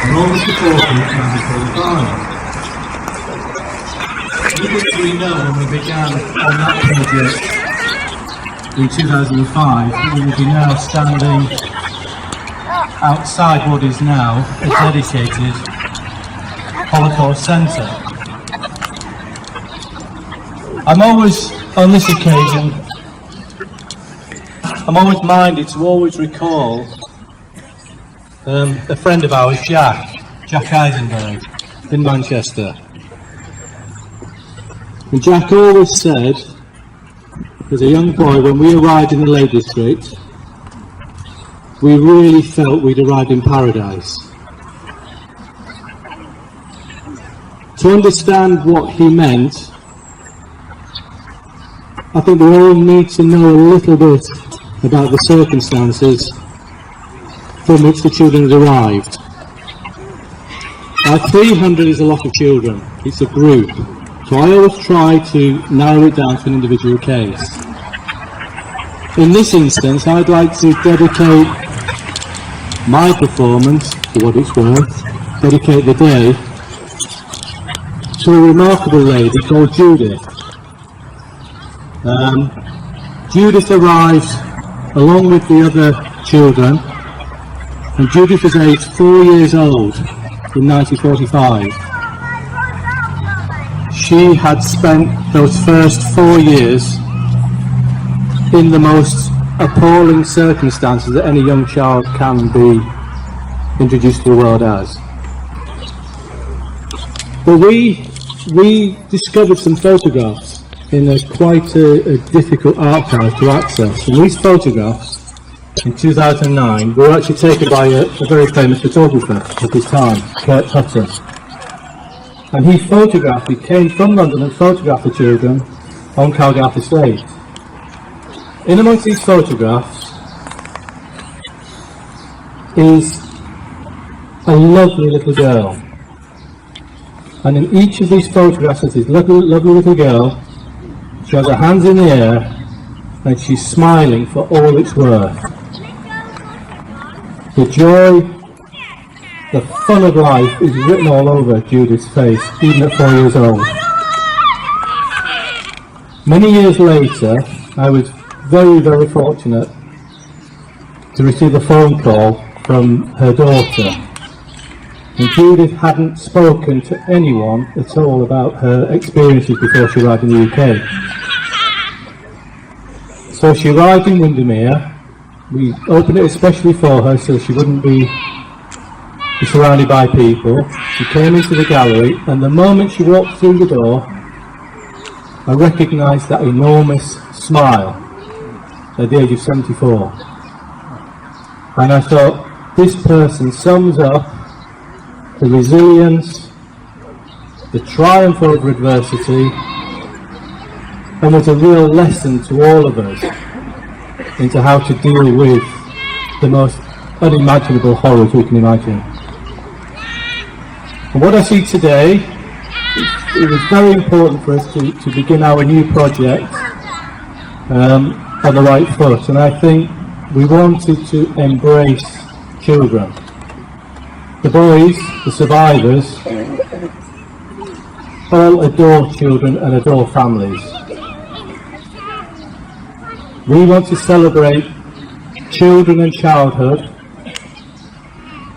And all the supporters can be called borne. Little did we know when we began on that project in 2005 that we would be now standing outside what is now a dedicated Holocaust Center. I'm always, on this occasion, I'm always minded to always recall a friend of ours, Jack Eisenberg, in Manchester. And Jack always said, as a young boy, when we arrived in the Lake District, we really felt we'd arrived in paradise. To understand what he meant, I think we all need to know a little bit about the circumstances from which the children had arrived. Now, 300 is a lot of children, it's a group, so I always try to narrow it down to an individual case. In this instance, I'd like to dedicate my performance, for what it's worth, dedicate the day, to a remarkable lady called Judith. Judith arrived along with the other children, and Judith was aged 4 years old in 1945. She had spent those first 4 years in the most appalling circumstances that any young child can be introduced to the world as. But we discovered some photographs in quite a difficult archive to access, and these photographs in 2009 were actually taken by a very famous photographer at his time, Kurt Hutton. And he came from London and photographed the children on Calgarth Estate. In amongst these photographs is a lovely little girl. And in each of these photographs is this lovely little girl. She has her hands in the air and she's smiling for all it's worth. The joy, the fun of life is written all over Judith's face, even at 4 years old. Many years later, I was very, very fortunate to receive a phone call from her daughter. And Judith hadn't spoken to anyone at all about her experiences before she arrived in the UK. So she arrived in Windermere. We opened it especially for her so she wouldn't be surrounded by people. She came into the gallery, and the moment she walked through the door, I recognised that enormous smile at the age of 74. And I thought, this person sums up the resilience, the triumph over adversity, and was a real lesson to all of us into how to deal with the most unimaginable horrors we can imagine. And what I see today it was very important for us to begin our new project on the right foot, and I think we wanted to embrace children. The boys, the survivors, all adore children and adore families. We want to celebrate children and childhood,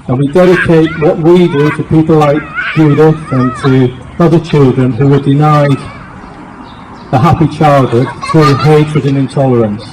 and we dedicate what we do to people like Judith and to other children who were denied a happy childhood through hatred and intolerance.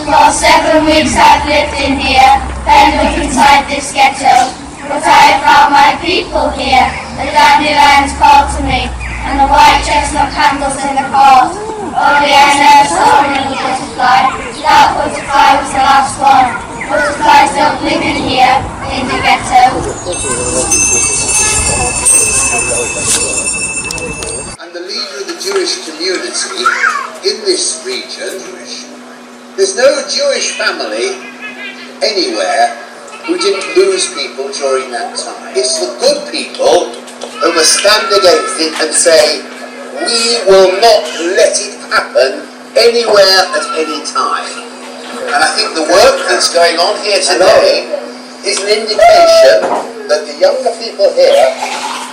For 7 weeks I've lived in here, then look inside this ghetto. But I have found my people here, the dandelions call to me, and the white chestnut candles in the court. Only I never saw another butterfly, that butterfly was the last one. Butterflies don't live in here, in the ghetto. And the leader of the Jewish community in this region, there's no Jewish family anywhere who didn't lose people during that time. It's the good people who must stand against it and say, we will not let it happen anywhere at any time. And I think the work that's going on here today is an indication that the younger people here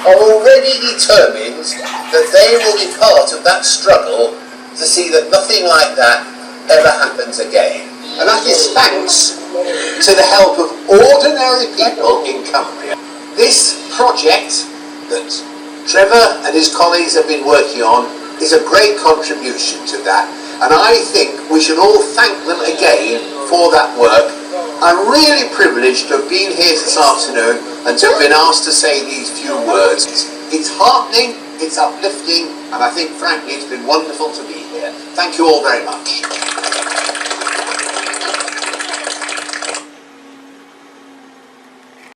are already determined that they will be part of that struggle to see that nothing like that ever happens again. And that is thanks to the help of ordinary people in Cumbria. This project that Trevor and his colleagues have been working on is a great contribution to that, and I think we should all thank them again for that work. I'm really privileged to have been here this afternoon and to have been asked to say these few words. It's heartening, it's uplifting, and I think frankly it's been wonderful to be here. Thank you all very much.